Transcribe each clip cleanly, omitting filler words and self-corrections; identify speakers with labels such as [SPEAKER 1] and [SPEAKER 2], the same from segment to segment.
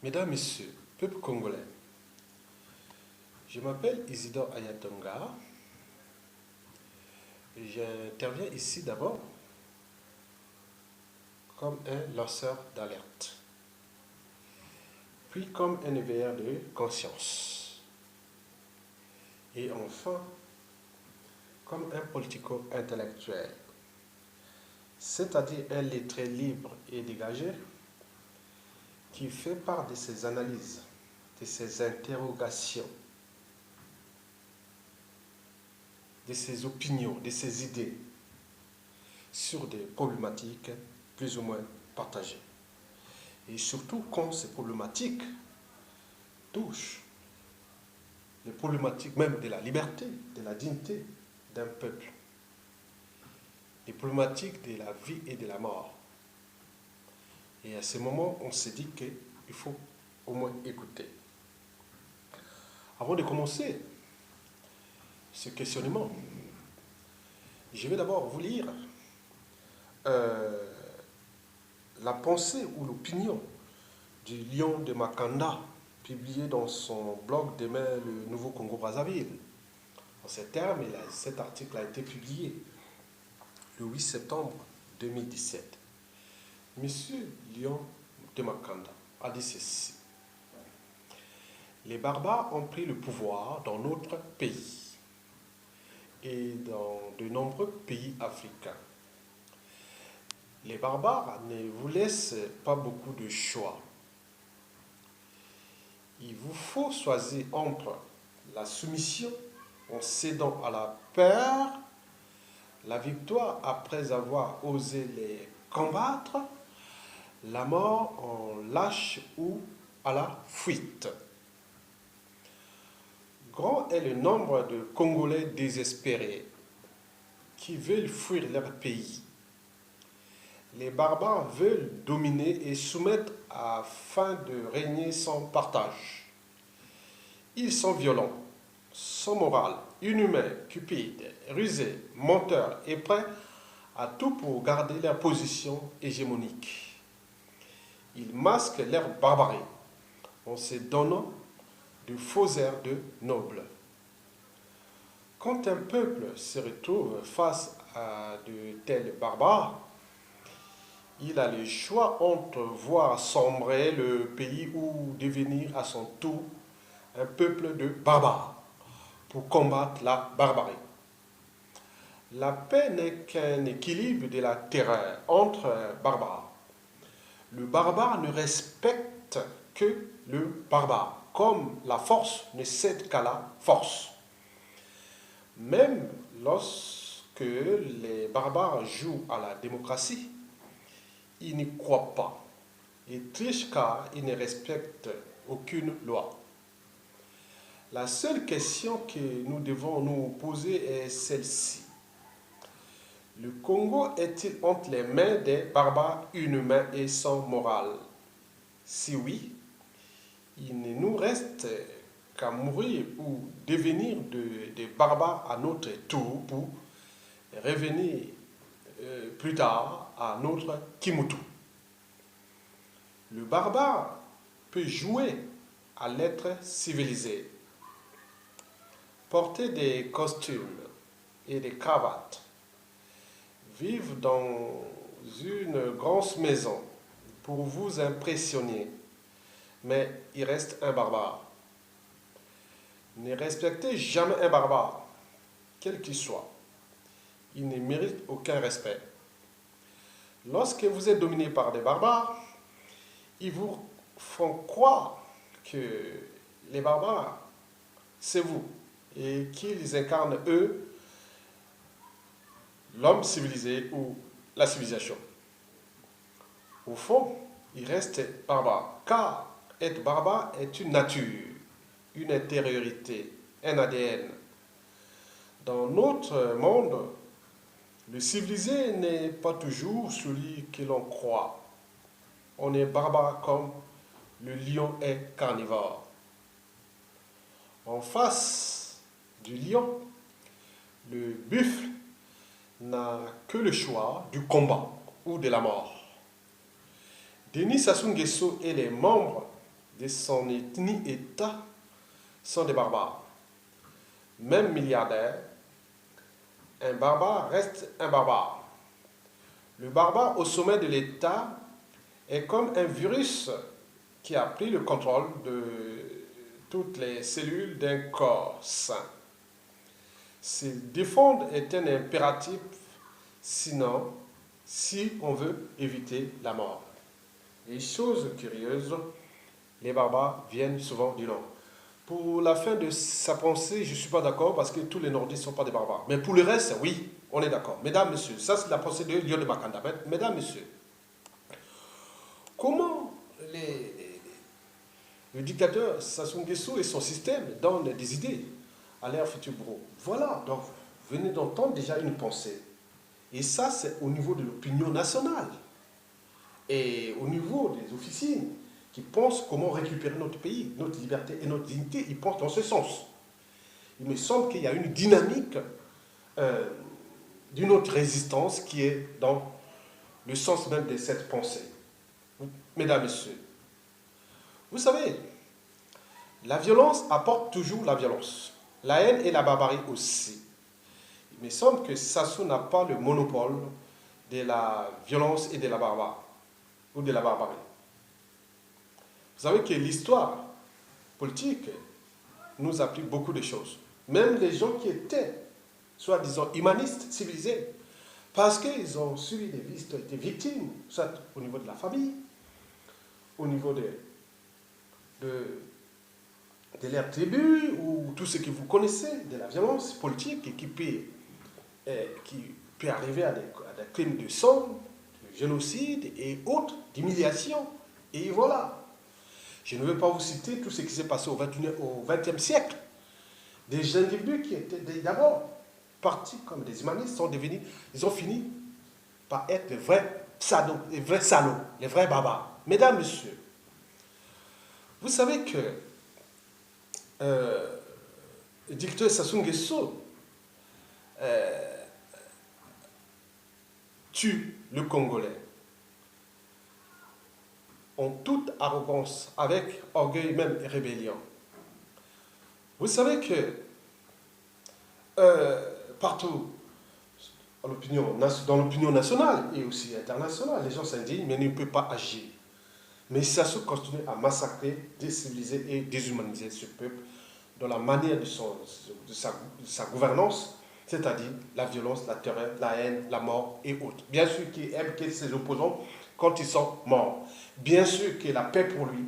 [SPEAKER 1] Mesdames, Messieurs, peuple congolais, je m'appelle Isidore Ayatonga et j'interviens ici d'abord comme un lanceur d'alerte, puis comme un éveilleur de conscience et enfin comme un politico-intellectuel, c'est-à-dire un lettré libre et dégagé qui fait part de ses analyses, de ses interrogations, de ses opinions, de ses idées sur des problématiques plus ou moins partagées. Et surtout quand ces problématiques touchent les problématiques même de la liberté, de la dignité d'un peuple, les problématiques de la vie et de la mort. Et à ce moment, on s'est dit qu'il faut au moins écouter. Avant de commencer ce questionnement, je vais d'abord vous lire la pensée ou l'opinion du lion de Makanda, publié dans son blog demain le Nouveau Congo-Brazzaville. En ces termes, cet article a été publié le 8 septembre 2017. Monsieur Lion de Makanda a dit ceci. Les barbares ont pris le pouvoir dans notre pays et dans de nombreux pays africains. Les barbares ne vous laissent pas beaucoup de choix. Il vous faut choisir entre la soumission en cédant à la peur, la victoire après avoir osé les combattre, la mort en lâche ou à la fuite. Grand est le nombre de Congolais désespérés qui veulent fuir leur pays. Les barbares veulent dominer et soumettre afin de régner sans partage. Ils sont violents, sans morale, inhumains, cupides, rusés, menteurs et prêts à tout pour garder leur position hégémonique. Ils masquent leur barbarie en se donnant de faux airs de nobles. Quand un peuple se retrouve face à de tels barbares, il a le choix entre voir sombrer le pays ou devenir à son tour un peuple de barbares pour combattre la barbarie. La paix n'est qu'un équilibre de la terreur entre barbares. Le barbare ne respecte que le barbare, comme la force ne cède qu'à la force. Même lorsque les barbares jouent à la démocratie, ils n'y croient pas et trichent car ils ne respectent aucune loi. La seule question que nous devons nous poser est celle-ci. Le Congo est-il entre les mains des barbares inhumains et sans morale? Si oui, il ne nous reste qu'à mourir ou devenir des barbares à notre tour pour revenir plus tard à notre Kimutu. Le barbare peut jouer à l'être civilisé, porter des costumes et des cravates, vivre dans une grosse maison pour vous impressionner, mais il reste un barbare. Ne respectez jamais un barbare, quel qu'il soit. Il ne mérite aucun respect. Lorsque vous êtes dominé par des barbares, ils vous font croire que les barbares, c'est vous, et qu'ils incarnent, eux, l'homme civilisé ou la civilisation. Au fond, ils restent barbares, car être barbare est une nature, une intériorité, un ADN. Dans notre monde, le civilisé n'est pas toujours celui que l'on croit. On est barbare comme le lion est carnivore. En face du lion, le buffle n'a que le choix du combat ou de la mort. Denis Sassou Nguesso et les membres de son ethnie État sont des barbares. Même milliardaire, un barbare reste un barbare. Le barbare au sommet de l'État est comme un virus qui a pris le contrôle de toutes les cellules d'un corps sain. Se défendre est un impératif, sinon, si on veut éviter la mort. Et chose curieuse, les barbares viennent souvent du Nord. Pour la fin de sa pensée, je ne suis pas d'accord parce que tous les Nordistes ne sont pas des barbares. Mais pour le reste, oui, on est d'accord. Mesdames, Messieurs, ça c'est la pensée de Lion de Makanda. Mesdames, Messieurs, comment le dictateur Sassou Nguesso et son système donnent des idées à leur futur bourreau? Voilà, donc vous venez d'entendre déjà une pensée. Et ça, c'est au niveau de l'opinion nationale. Et au niveau des officines qui pensent comment récupérer notre pays, notre liberté et notre dignité, ils pensent dans ce sens. Il me semble qu'il y a une dynamique d'une autre résistance qui est dans le sens même de cette pensée. Mesdames, Messieurs, vous savez, la violence apporte toujours la violence. La haine et la barbarie aussi. Il me semble que Sassou n'a pas le monopole de la violence et de la barbarie, ou de la barbarie. Vous savez que l'histoire politique nous apprend beaucoup de choses. Même les gens qui étaient, soi-disant, humanistes, civilisés, parce qu'ils ont subi des vies, ont été victimes, soit au niveau de la famille, au niveau de leur tribu, ou tout ce que vous connaissez de la violence politique et qui peut arriver à des crimes de sang, de génocide et autres, d'humiliation. Et voilà. Je ne veux pas vous citer tout ce qui s'est passé au XXe siècle. Des individus qui étaient d'abord partis comme des humanistes sont devenus, ils ont fini par être les vrais salauds, les vrais barbares. Mesdames, Messieurs, vous savez que le dictateur Sassou Nguesso tue le Congolais en toute arrogance, avec orgueil même et rébellion. Vous savez que partout, dans l'opinion nationale et aussi internationale, les gens s'indignent, mais ne peuvent pas agir. Mais Sassou continue à massacrer, déciviliser et déshumaniser ce peuple dans la manière de sa gouvernance, c'est-à-dire la violence, la terreur, la haine, la mort et autres. Bien sûr qu'il aime que ses opposants quand ils sont morts. Bien sûr que la paix pour lui,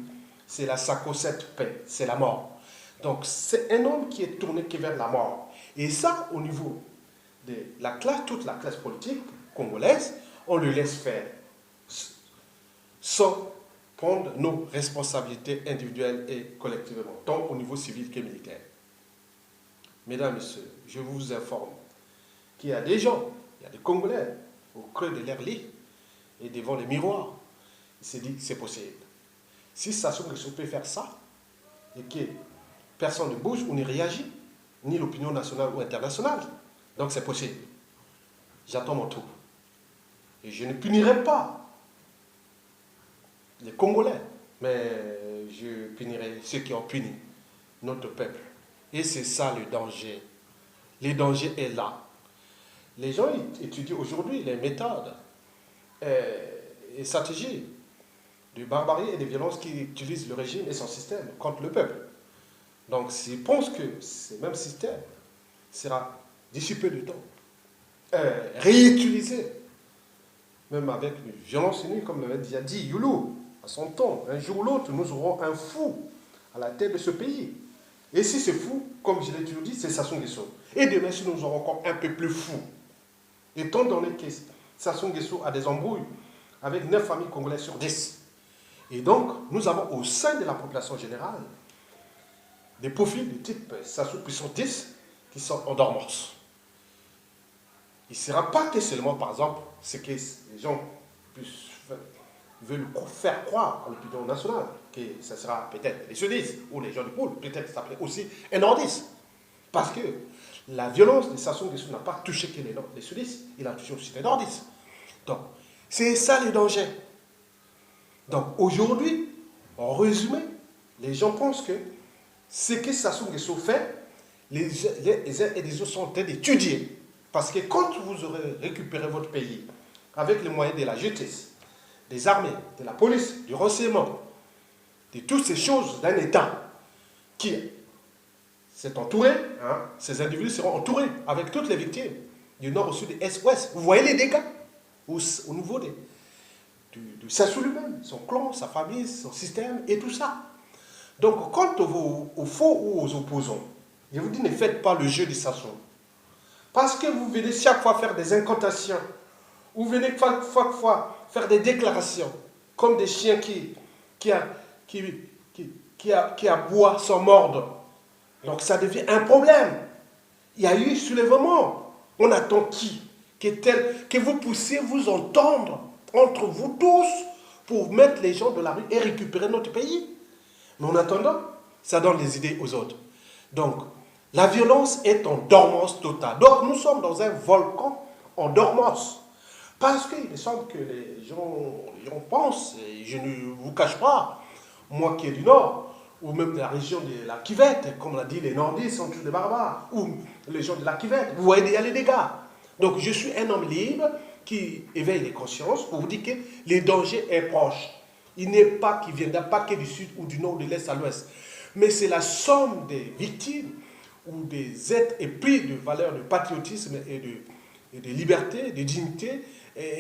[SPEAKER 1] c'est la sacro-sainte paix, c'est la mort. Donc c'est un homme qui est tourné vers la mort. Et ça, au niveau de la classe, toute la classe politique congolaise, on le laisse faire sans prendre nos responsabilités individuelles et collectivement, tant au niveau civil que militaire. Mesdames, Messieurs, je vous informe qu'il y a des gens, il y a des Congolais au creux de leur lit et devant les miroirs. Il s'est dit que c'est possible. Si Sassou Nguesso peut faire ça, et que personne ne bouge ou ne réagit, ni l'opinion nationale ou internationale, donc c'est possible. J'attends mon tour. Et je ne punirai pas les Congolais, mais je punirai ceux qui ont puni notre peuple. Et c'est ça le danger. Le danger est là. Les gens étudient aujourd'hui les méthodes et stratégies de barbarie et de violence qui utilisent le régime et son système contre le peuple. Donc s'ils pensent que ce même système sera dissipé du temps, réutilisé, même avec une violence inouïe, comme l'avait déjà dit Youlou, à son temps, un jour ou l'autre, nous aurons un fou à la tête de ce pays. Et si c'est fou, comme je l'ai toujours dit, c'est Sassou Nguesso. Et demain, si nous aurons encore un peu plus fou, étant donné que Sassou Nguesso a des embrouilles avec 9 familles congolaises sur 10. Et donc, nous avons au sein de la population générale des profils de type Sassou puissant 10 qui sont en dormance. Il ne sera pas que seulement, par exemple, ce que les gens veulent faire croire à l'opinion nationale, que ce sera peut-être les sudistes ou les gens du pôle, peut-être ça s'appelait aussi un nordiste. Parce que la violence de Sassou Nguesso n'a pas touché que les sudistes, il a touché aussi les nordistes. Donc, c'est ça le danger. Donc, aujourd'hui, en résumé, Les gens pensent que ce que Sassou Nguesso fait, les uns et les autres sont en train d'étudier. Parce que quand vous aurez récupéré votre pays avec les moyens de la justice, des armées, de la police, du renseignement, de toutes ces choses d'un État qui s'est entouré, hein, ces individus seront entourés avec toutes les victimes, du nord au sud, est, ouest. Vous voyez les dégâts au niveau de Sassou lui-même, son clan, sa famille, son système et tout ça. Donc, quant aux faux ou aux opposants, je vous dis, ne faites pas le jeu de Sassou. Parce que vous venez chaque fois faire des incantations, vous venez chaque fois faire des déclarations, comme des chiens qui aboient sans mordre. Donc, ça devient un problème. Il y a eu soulèvement. On attend qui? Que vous puissiez vous entendre entre vous tous pour mettre les gens de la rue et récupérer notre pays. Mais en attendant, ça donne des idées aux autres. Donc, la violence est en dormance totale. Donc, nous sommes dans un volcan en dormance. Parce qu'il me semble que les gens pensent, et je ne vous cache pas, moi qui est du Nord, ou même de la région de la Kivette, comme l'a dit les Nordistes sont tous des barbares, ou les gens de la Kivette, vous voyez, il y a les dégâts. Donc, je suis un homme libre qui éveille les consciences pour vous dire que le danger est proche. Il n'est pas qui viendra pas que du sud ou du nord, de l'est à l'ouest. Mais c'est la somme des victimes ou des êtres épris de valeurs de patriotisme et de liberté, de dignité,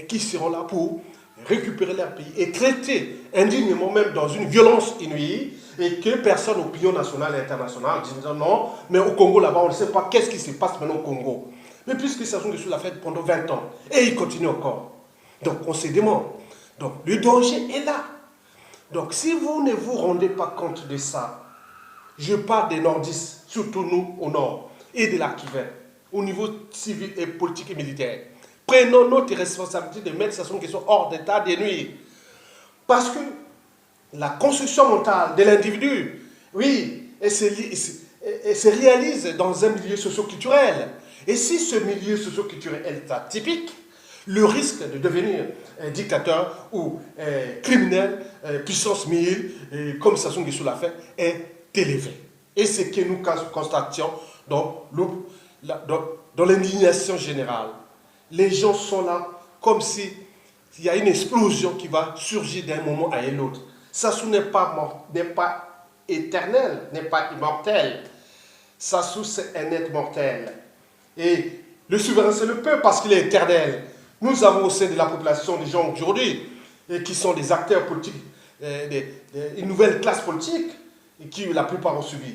[SPEAKER 1] qui seront là pour récupérer leur pays et traiter indignement, même dans une violence inouïe, et que personne, opinion nationale et internationale, disent non, mais au Congo là-bas, on ne sait pas qu'est-ce qui se passe maintenant au Congo. Mais puisque Sassou Nguesso l'a fait pendant 20 ans, et il continue encore. Donc on se demande. Donc le danger est là. Donc si vous ne vous rendez pas compte de ça, je parle des nordistes, surtout nous au nord, et de la Kivette, au niveau civil et politique et militaire. Prenons notre responsabilité de mettre Sassou Nguesso hors d'état de nuire. Parce que la construction mentale de l'individu, oui, elle se réalise dans un milieu socio-culturel. Et si ce milieu socio-culturel est atypique, le risque de devenir dictateur ou criminel, puissance 1000, comme Sassou Nguesso l'a fait, est élevé. Et c'est ce que nous constations dans l'indignation générale. Les gens sont là comme si il y a une explosion qui va surgir d'un moment à l'autre. Sassou n'est pas éternel, n'est pas immortel. Sassou, c'est un être mortel. Et le souverain, c'est le peuple parce qu'il est éternel. Nous avons au sein de la population des gens aujourd'hui qui sont des acteurs politiques, une nouvelle classe politique qui, la plupart, ont subi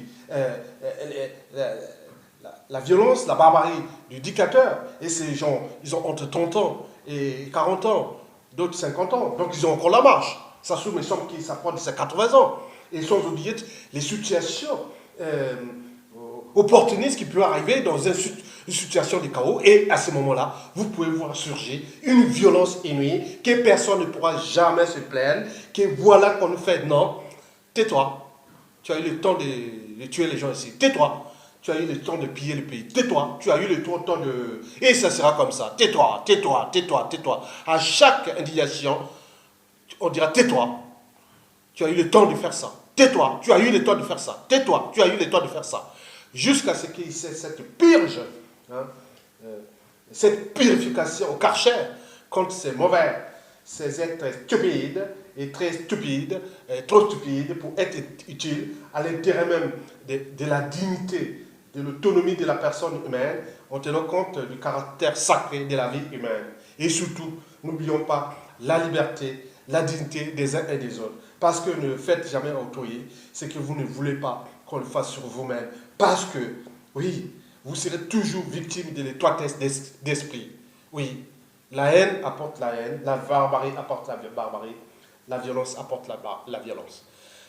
[SPEAKER 1] la violence, la barbarie du dictateur. Et ces gens, ils ont entre 30 ans et 40 ans, d'autres 50 ans. Donc, ils ont encore la marche. Sassou me semble qu'il s'approche de ses 80 ans. Et sans oublier les situations opportunistes qui peuvent arriver dans une situation de chaos. Et à ce moment-là, vous pouvez voir surgir une violence inouïe que personne ne pourra jamais se plaindre. Que voilà qu'on nous fait. Non, tais-toi. Tu as eu le temps de tuer les gens ici. Tais-toi. Tu as eu le temps de piller le pays. Tais-toi. Tu as eu le temps de... Et ça sera comme ça. Tais-toi, tais-toi, tais-toi, tais-toi. À chaque indignation, on dira tais-toi. Tu as eu le temps de faire ça. Tais-toi. Tu as eu le temps de faire ça. Tais-toi. Tu as eu le temps de faire ça. Jusqu'à ce qu'il y ait cette purge, hein, cette purification au Karcher contre ces mauvais, ces êtres stupides et très stupides, trop stupides pour être utiles à l'intérêt même de la dignité, de l'autonomie de la personne humaine, en tenant compte du caractère sacré de la vie humaine. Et surtout, n'oublions pas la liberté, la dignité des uns et des autres. Parce que ne faites jamais autrui, c'est que vous ne voulez pas qu'on le fasse sur vous-même. Parce que, oui, vous serez toujours victime de l'étroitesse d'esprit. Oui, la haine apporte la haine, la barbarie apporte la barbarie, la violence apporte la violence.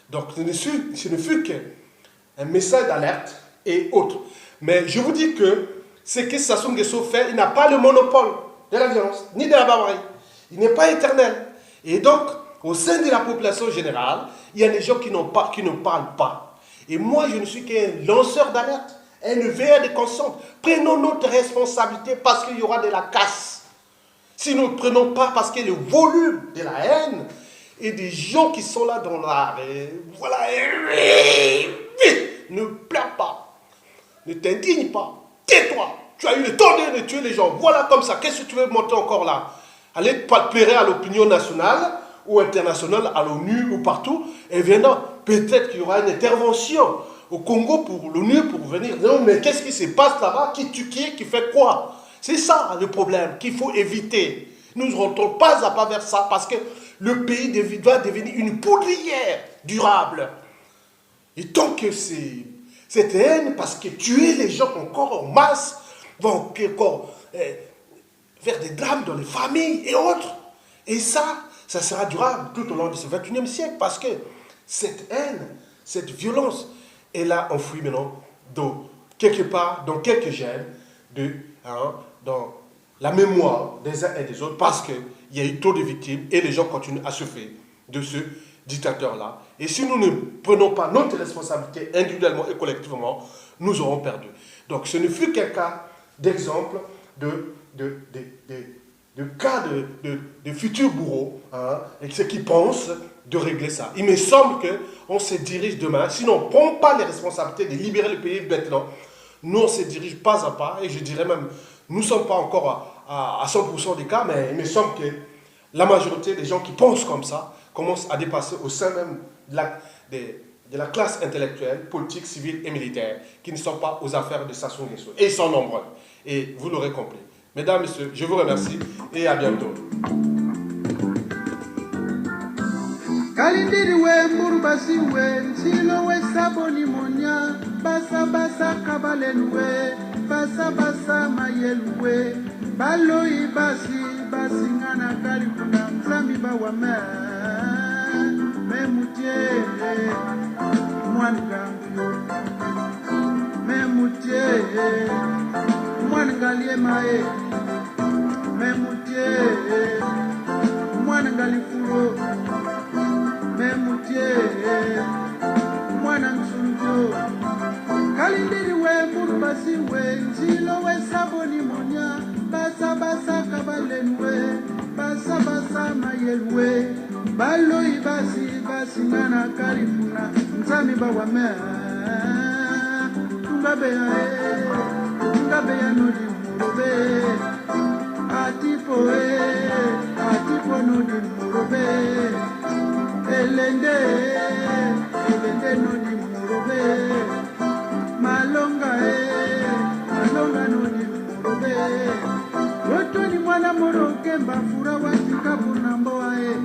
[SPEAKER 1] Donc, ce ne fut qu'un message d'alerte et autre. Mais je vous dis que ce que Sassou Nguesso fait, il n'a pas le monopole de la violence, ni de la barbarie. Il n'est pas éternel. Et donc, au sein de la population générale, il y a des gens qui ne parlent pas. Et moi, je ne suis qu'un lanceur d'alerte, un veilleur de conscience. Prenons notre responsabilité parce qu'il y aura de la casse. Si nous ne prenons pas parce que le volume de la haine et des gens qui sont là dans l'art. Voilà, ne pleure pas, ne t'indigne pas, tais-toi. Tu as eu le temps de tuer les gens. Voilà comme ça. Qu'est-ce que tu veux montrer encore là? Aller plairer à l'opinion nationale ou internationale, à l'ONU ou partout. Et maintenant, peut-être qu'il y aura une intervention au Congo pour l'ONU pour venir. Non, mais qu'est-ce qui se passe là-bas? Qui fait quoi? C'est ça le problème qu'il faut éviter. Nous ne rentrons pas à pas vers ça parce que le pays doit devenir une poudrière durable. Et tant que cette haine, parce que tuer les gens encore en masse, vont encore faire des drames dans les familles et autres. Et ça sera durable tout au long de ce 21e siècle parce que cette haine, cette violence, elle a enfoui maintenant quelque part, dans quelques gènes, dans la mémoire des uns et des autres parce qu'il y a eu trop de victimes et les gens continuent à souffrir de ce dictateur-là. Et si nous ne prenons pas notre responsabilité individuellement et collectivement, nous aurons perdu. Donc ce ne fut qu'un cas d'exemple de cas de futurs bourreaux et ceux qui pensent de régler ça. Il me semble qu'on se dirige demain, si on ne prend pas les responsabilités de libérer le pays maintenant, nous on se dirige pas à pas, et je dirais même, nous ne sommes pas encore à 100% des cas, mais il me semble que la majorité des gens qui pensent comme ça commencent à dépasser au sein même de la classe intellectuelle, politique, civile et militaire, qui ne sont pas aux affaires de Sassou Nguesso. Et ils sont nombreux. Et vous l'aurez compris. Mesdames, Messieurs, je vous remercie et à bientôt.
[SPEAKER 2] Kalindiriwe murubasiwe nsilowe saboni monya basa basa kabalenwe basa basa mayelwe baloi basi ngana kalifuna mzambi bawame memutie mwangangu memutie mwangalie mae memutie mwangalifuro memutie mwana nsunjo kalindiriwe murubasiwe nsilowe saboni monya basa basa kabalenwe basa basa mayelwe baloi basi ngana kalifuna nzami bawame tungabeya nodi murobe atipo nodi murobe elende nodi murobe malonga nodi murobe woto ni mwana moro kemba fura watika bunambo ae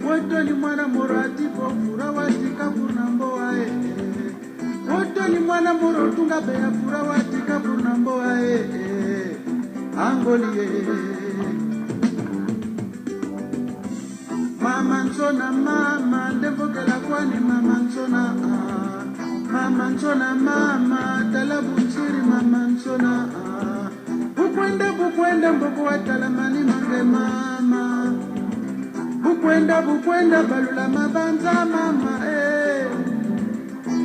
[SPEAKER 2] woto ni mwana moro atipo fura watika bunambo ae woto ni mwana moro tunga beya fura watika bunambo ae angolie mama nsona mama ndevokela kwani mama nsona mama talabu nchiri mama nsona bukwenda mboko watalamani mange mama bukwenda balula mabanza mama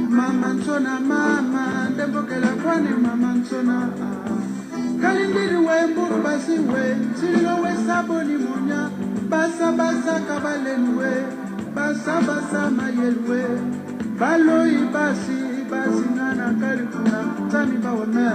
[SPEAKER 2] mama nsona mama ndevokela kwani mama nsona kalindiriwe mburubasiwe nsilowe saboni monya basa basa kabalenwe basa basa mayelwe baloi basi ngana kalifuna tami bawame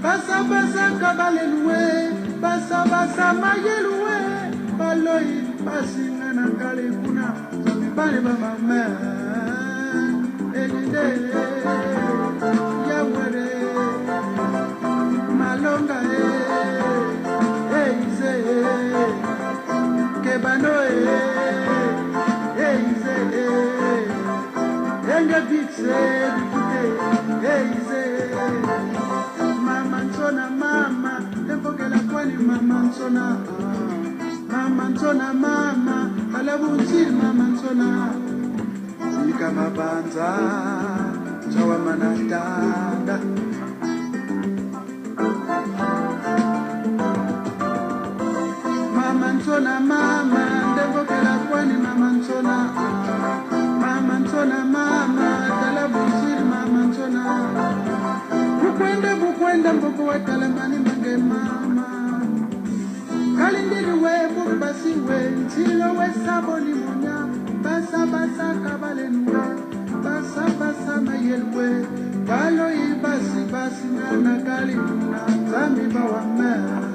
[SPEAKER 2] basa basa kabalenwe basa basa mayelwe baloi basi ngana kalifuna bale bamama elinde yawere malonga eize kebano eize Nsona, Mama Nsona, Mama, Alabunzi, Mama Nsona, Zika Mabanza, Chawa Manatanda. Mama Nsona, Mama, Ndevokela Kwani, Mama Nsona, Mama Nsona, Mama, Alabunzi, Mama Nsona. Bukwenda mboko wa talamani mange mama kalindiri we bubasi we ntilo we saboni munya basa kabalenwe basa mayelwe kalo ibasi na kali na zami ba wa mera